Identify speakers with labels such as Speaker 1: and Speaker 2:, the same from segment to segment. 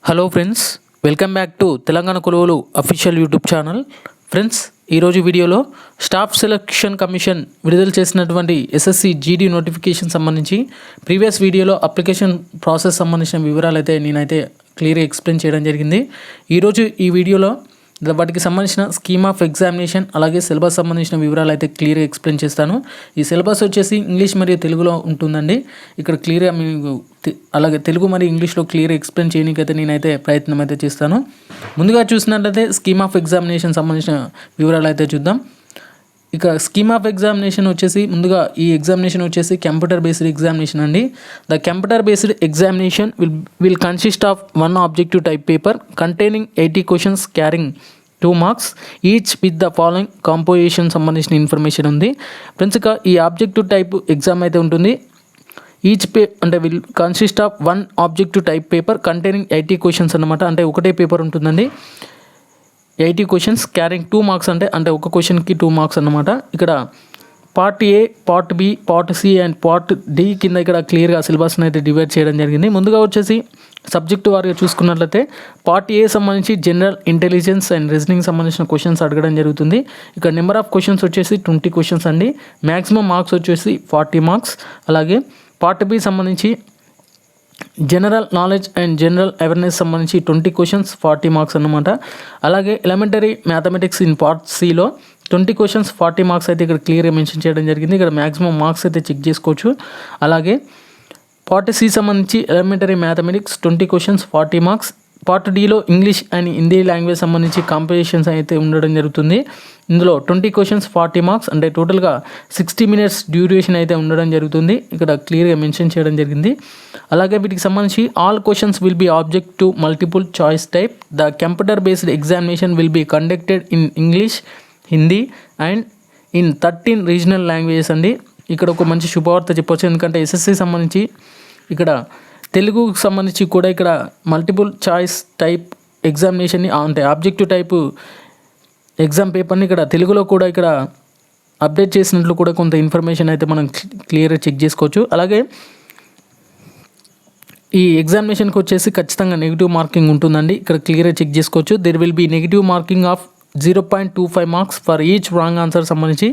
Speaker 1: Hello friends, welcome back to Telangana కొలువులు official YouTube channel. Friends, ఈరోజు వీడియోలో స్టాఫ్ సెలక్షన్ కమిషన్ విడుదల చేసినటువంటి ఎస్ఎస్సి జీడీ నోటిఫికేషన్ సంబంధించి ప్రీవియస్ వీడియోలో అప్లికేషన్ ప్రాసెస్ సంబంధించిన వివరాలు అయితే నేనైతే క్లియర్గా ఎక్స్ప్లెయిన్ చేయడం జరిగింది. ఈరోజు ఈ వీడియోలో వాటికి సంబంధించిన స్కీమ్ ఆఫ్ ఎగ్జామినేషన్ అలాగే సిలబస్ సంబంధించిన వివరాలు అయితే క్లియర్గా ఎక్స్ప్లెయిన్ చేస్తాను. ఈ సిలబస్ వచ్చేసి ఇంగ్లీష్ మరియు తెలుగులో ఉంటుందండి. ఇక్కడ క్లియర్గా మీకు అలాగే తెలుగు మరియు ఇంగ్లీష్లో క్లియర్గా ఎక్స్ప్లెయిన్ చేయడానికైతే నేనైతే ప్రయత్నం అయితే చేస్తాను. ముందుగా చూసినట్లయితే స్కీమ్ ఆఫ్ ఎగ్జామినేషన్ సంబంధించిన వివరాలు అయితే చూద్దాం. ఇక స్కీమ్ ఆఫ్ ఎగ్జామినేషన్ వచ్చేసి ముందుగా ఈ ఎగ్జామినేషన్ వచ్చేసి కంప్యూటర్ బేస్డ్ ఎగ్జామినేషన్ అండి. The computer based examination will consist of one objective type paper containing 80 questions carrying 2 marks each with the following composition సంబంధించిన ఇన్ఫర్మేషన్ ఉంది. ఫ్రెండ్స్, ఇక ఈ ఆబ్జెక్టివ్ టైప్ ఎగ్జామ్ అయితే ఉంటుంది. ఈచ్ అంటే will consist of one objective type paper containing 80 questions అనమాట. అంటే ఒకటే పేపర్ ఉంటుందండి. 80 క్వశ్చన్స్ క్యారింగ్ 2 మార్క్స్ అంటే ఒక క్వశ్చన్కి 2 మార్క్స్ అన్నమాట. ఇక్కడ part A, part B, part C and part D కింద ఇక్కడ క్లియర్గా సిలబస్ని అయితే డివైడ్ చేయడం జరిగింది. ముందుగా వచ్చేసి సబ్జెక్టు వారిగా చూసుకున్నట్లయితే పార్ట్ ఏ సంబంధించి జనరల్ ఇంటెలిజెన్స్ అండ్ రీజనింగ్ సంబంధించిన క్వశ్చన్స్ అడగడం జరుగుతుంది. ఇక్కడ నెంబర్ ఆఫ్ క్వశ్చన్స్ వచ్చేసి 20 క్వశ్చన్స్ అండి. మ్యాక్సిమం మార్క్స్ వచ్చేసి 40 మార్క్స్. అలాగే పార్ట్ బి సంబంధించి general knowledge and general awareness సంబంధించి 20 క్వశ్చన్స్ 40 మార్క్స్ అన్నమాట. అలాగే ఎలిమెంటరీ మ్యాథమెటిక్స్ ఇన్ పార్ట్ సిలో 20 క్వశ్చన్స్ 40 మార్క్స్ అయితే ఇక్కడ క్లియర్గా మెన్షన్ చేయడం జరిగింది. ఇక్కడ మ్యాక్సిమం మార్క్స్ అయితే చెక్ చేసుకోవచ్చు. అలాగే పార్ట్ సి సంబంధించి elementary mathematics 20 questions 40 marks. Part డిలో ఇంగ్లీష్ అండ్ హిందీ లాంగ్వేజ్ సంబంధించి కాంపిటీషన్స్ అయితే ఉండడం జరుగుతుంది. ఇందులో 20 క్వశ్చన్స్ 40 మార్క్స్ అంటే టోటల్గా 60 మినిట్స్ డ్యూరేషన్ అయితే ఉండడం జరుగుతుంది. ఇక్కడ క్లియర్గా మెన్షన్ చేయడం జరిగింది. అలాగే వీటికి సంబంధించి all questions will be object to multiple choice type. The computer based examination will be conducted in English, Hindi and in 13 regional languages అండి. ఇక్కడ ఒక మంచి శుభవార్త చెప్పవచ్చు. ఎందుకంటే ఎస్ఎస్సి సంబంధించి ఇక్కడ తెలుగుకు సంబంధించి కూడా ఇక్కడ మల్టిపుల్ చాయిస్ టైప్ ఎగ్జామినేషన్ని అంటే ఆబ్జెక్టివ్ టైపు ఎగ్జామ్ పేపర్ని ఇక్కడ తెలుగులో కూడా ఇక్కడ అప్డేట్ చేసినట్లు కూడా కొంత ఇన్ఫర్మేషన్ అయితే మనం క్లియర్గా చెక్ చేసుకోవచ్చు. అలాగే ఈ ఎగ్జామినేషన్కి వచ్చేసి ఖచ్చితంగా నెగిటివ్ మార్కింగ్ ఉంటుందండి. ఇక్కడ క్లియర్గా చెక్ చేసుకోవచ్చు. There will be negative marking of 0.25 marks for each wrong answer సంబంధించి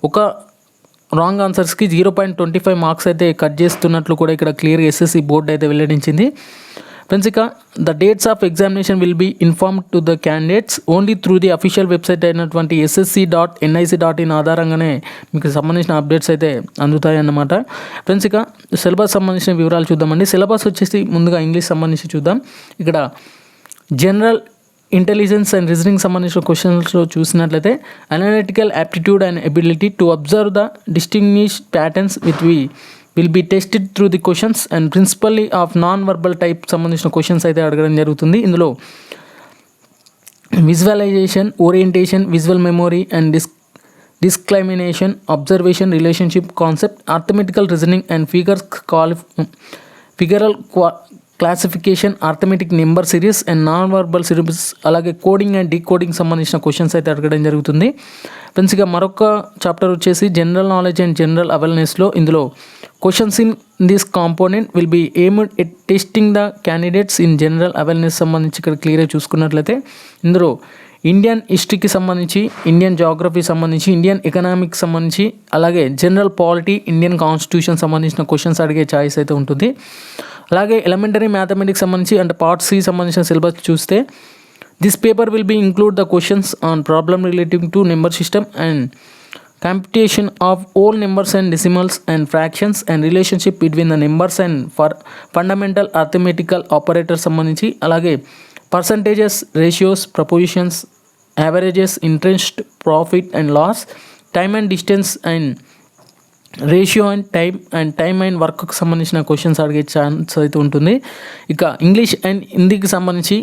Speaker 1: ఒక రాంగ్ ఆన్సర్స్కి 0.25 మార్క్స్ అయితే కట్ చేస్తున్నట్లు కూడా ఇక్కడ క్లియర్గా ఎస్ఎస్సి బోర్డు అయితే వెల్లడించింది. ఫ్రెండ్స్, ఇక the dates of examination will be informed to the candidates only through the official website అయినటువంటి ssc.nic.in ఆధారంగానే మీకు సంబంధించిన అప్డేట్స్ అయితే అందుతాయి అన్నమాట. ఫ్రెండ్స్, ఇక సిలబస్ సంబంధించిన వివరాలు చూద్దామండి. సిలబస్ వచ్చేసి ముందుగా ఇంగ్లీష్ సంబంధించి చూద్దాం. ఇక్కడ జనరల్ ఇంటెలిజెన్స్ అండ్ రీజనింగ్ సంబంధించిన క్వశ్చన్స్లో చూసినట్లయితే analytical aptitude and ability to observe the distinguish patterns will be tested through the questions and principally of non verbal type సంబంధించిన క్వశ్చన్స్ అయితే అడగడం జరుగుతుంది. ఇందులో visualisation, orientation, visual memory and discrimination, observation, relationship concept, arithmetical reasoning and figural classification, arithmetic number series and non verbal series, అలాగే coding and decoding సంబంధించిన questions అయితే అడగడం జరుగుతుంది. ఫ్రెండ్స్, ఇక మరొక చాప్టర్ వచ్చేసి జనరల్ నాలెడ్జ్ అండ్ జనరల్ అవేర్నెస్లో ఇందులో questions in this component will be aimed at testing the candidates in general awareness సంబంధించి ఇక్కడ క్లియర్గా చూసుకున్నట్లయితే ఇందులో ఇండియన్ హిస్టరీకి సంబంధించి, ఇండియన్ జాగ్రఫీ సంబంధించి, ఇండియన్ ఎకనామిక్స్ సంబంధించి, అలాగే జనరల్ పాలిటీ, ఇండియన్ కాన్స్టిట్యూషన్ సంబంధించిన క్వశ్చన్స్ అడిగే ఛాయిస్ అయితే ఉంటుంది. అలాగే ఎలిమెంటరీ మ్యాథమెటిక్స్ సంబంధించి అంటే పార్ట్ సి సంబంధించిన సిలబస్ చూస్తే this paper will be include the questions on problem relating to number system and computation of whole numbers and decimals and fractions and relationship between the numbers and fundamental arithmetical operators సంబంధించి, అలాగే percentages, ratios, propositions, averages, interest, profit and loss, time and distance and ratio and time and వర్క్కి సంబంధించిన questions అడిగే chance అయితే ఉంటుంది. ఇక English and హిందీకి సంబంధించి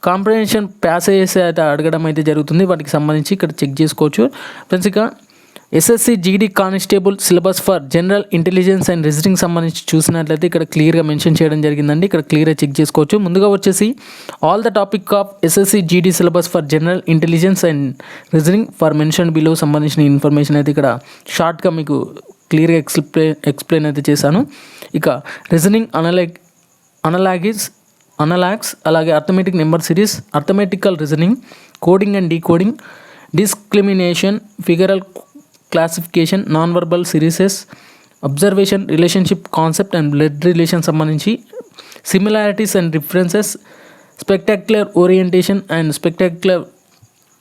Speaker 1: comprehension passages అయితే అడగడం అయితే జరుగుతుంది. వాటికి సంబంధించి ఇక్కడ చెక్ చేసుకోవచ్చు. ఫ్రెండ్స్, ఇక SSC GD constable syllabus for general intelligence and reasoning సంబంధించి చూసినట్లయితే ఇక్కడ క్లియర్గా మెన్షన్ చేయడం జరిగిందండి. ఇక్కడ క్లియర్గా చెక్ చేసుకోవచ్చు. ముందుగా వచ్చేసి all the topic of SSC GD syllabus for general intelligence and reasoning for mention below సంబంధించిన ఇన్ఫర్మేషన్ అయితే ఇక్కడ షార్ట్గా మీకు క్లియర్గా ఎక్స్ప్లెయిన్ అయితే చేశాను. ఇక రీజనింగ్ అనలాగిస్ అనలాగ్స్, అలాగే arithmetic number series, arithmetical reasoning, coding and decoding, discrimination, figural classification, non verbal series, observation, relationship concept and blood relation సంబంధించి, similarities and differences, spectacular orientation and spectacular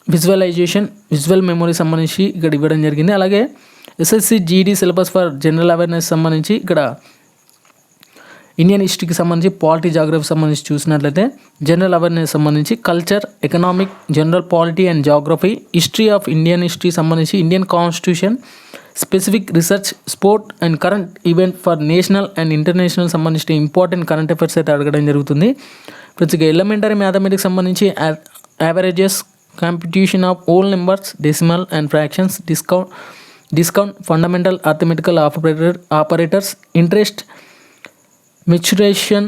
Speaker 1: visualization, visual memory సంబంధించి ఇక్కడ ఇవ్వడం జరిగింది. అలాగే SSC GD syllabus for general awareness సంబంధించి ఇక్కడ Indian హిస్టరీకి సంబంధించి, పాలిటీ, జాగ్రఫీ సంబంధించి చూసినట్లయితే జనరల్ అవేర్నెస్ సంబంధించి culture, economic, general polity and geography, history of Indian history సంబంధించి Indian constitution, specific research, sport and current event for national and international సంబంధించిన important current affairs అయితే అడగడం జరుగుతుంది. ప్రతిగా ఎలిమెంటరీ మ్యాథమెటిక్స్ సంబంధించి averages, computation of whole numbers, decimal and fractions, discount, fundamental arithmetical operators, interest, mensuration,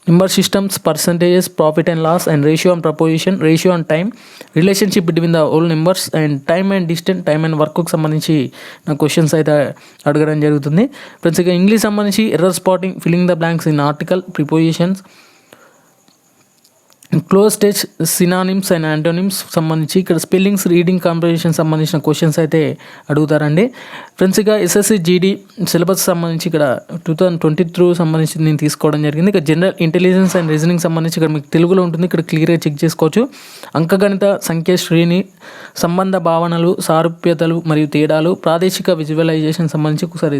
Speaker 1: number systems, percentages, profit and loss and ratio and proposition, ratio and time, relationship between the whole numbers and time and distance, time and వర్క్కి సంబంధించి నా questions అయితే అడగడం జరుగుతుంది. ప్రత్యేకంగా English సంబంధించి error spotting, filling the blanks in article, prepositions, close stage, synonyms and antonyms సంబంధించి ఇక్కడ స్పెల్లింగ్స్, రీడింగ్ కాంప్రిహెన్షన్ సంబంధించిన క్వశ్చన్స్ అయితే అడుగుతారండి. ఫ్రెండ్స్ ఇక ఎస్ఎస్సి జీడీ సిలబస్ సంబంధించి ఇక్కడ 2023 సంబంధించి నేను తీసుకోవడం జరిగింది. ఇక జనరల్ ఇంటెలిజెన్స్ అండ్ రీజనింగ్ సంబంధించి ఇక్కడ మీకు తెలుగులో ఉంటుంది, ఇక్కడ క్లియర్గా చెక్ చేసుకోవచ్చు. అంకగణిత, సంఖ్య శ్రేణి, సంబంధ భావనలు, సారూప్యతలు మరియు తేడాలు, ప్రాదేశిక విజువలైజేషన్ సంబంధించి ఒకసారి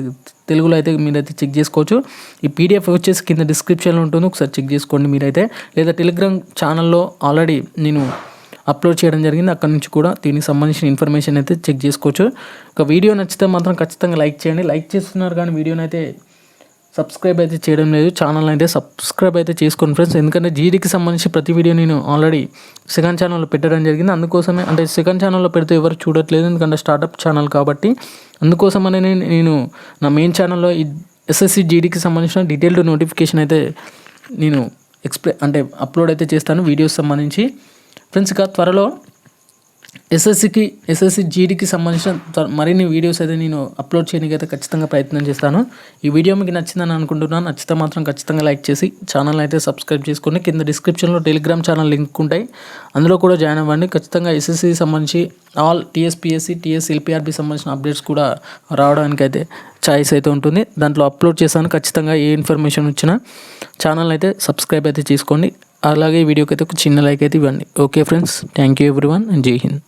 Speaker 1: తెలుగులో అయితే మీరైతే చెక్ చేసుకోవచ్చు. ఈ పీడిఎఫ్ వచ్చేసి కింద డిస్క్రిప్షన్లో ఉంటుంది, ఒకసారి చెక్ చేసుకోండి మీరైతే. లేదా టెలిగ్రామ్ ఛానల్లో ఆల్రెడీ నేను అప్లోడ్ చేయడం జరిగింది, అక్కడ నుంచి కూడా దీనికి సంబంధించిన ఇన్ఫర్మేషన్ అయితే చెక్ చేసుకోవచ్చు. ఒక వీడియో నచ్చితే మాత్రం ఖచ్చితంగా లైక్ చేయండి. లైక్ చేస్తున్నారు కానీ వీడియోని అయితే సబ్స్క్రైబ్ అయితే చేయడం లేదు. ఛానల్ అయితే సబ్స్క్రైబ్ అయితే చేసుకోండి ఫ్రెండ్స్, ఎందుకంటే జీడీకి సంబంధించి ప్రతి వీడియో నేను ఆల్రెడీ సెకండ్ ఛానల్లో పెట్టడం జరిగింది. అందుకోసమే, అంటే సెకండ్ ఛానల్లో పెడితే ఎవరు చూడట్లేదు, ఎందుకంటే స్టార్టప్ ఛానల్ కాబట్టి. అందుకోసమనే నేను నా మెయిన్ ఛానల్లో ఈ ఎస్ఎస్సి జీడీకి సంబంధించిన డీటెయిల్డ్ నోటిఫికేషన్ అయితే నేను అప్లోడ్ అయితే చేస్తాను వీడియోస్ సంబంధించి. ఫ్రెండ్స్ ఇక త్వరలో ఎస్ఎస్సి జీడీకి సంబంధించిన మరిన్ని వీడియోస్ అయితే నేను అప్లోడ్ చేయడానికి అయితే ఖచ్చితంగా ప్రయత్నం చేస్తాను. ఈ వీడియో మీకు నచ్చిందని అనుకుంటున్నాను. నచ్చితే మాత్రం ఖచ్చితంగా లైక్ చేసి ఛానల్ అయితే సబ్స్క్రైబ్ చేసుకోండి. కింద డిస్క్రిప్షన్లో టెలిగ్రామ్ ఛానల్ లింక్ ఉంటాయి, అందులో కూడా జాయిన్ అవ్వండి. ఖచ్చితంగా ఎస్ఎస్సి సంబంధించి ఆల్ టీఎస్పీఎస్సి, ఎల్పిఆర్బి సంబంధించిన అప్డేట్స్ కూడా రావడానికి అయితే ఛాయిస్ అయితే ఉంటుంది. దాంట్లో అప్లోడ్ చేశాను. ఖచ్చితంగా ఏ ఇన్ఫర్మేషన్ వచ్చినా ఛానల్ అయితే సబ్స్క్రైబ్ అయితే చేసుకోండి. అలాగే ఈ వీడియోకి అయితే ఒక చిన్న లైక్ అయితే ఇవ్వండి. Okay friends, thank you everyone and జై హింద్.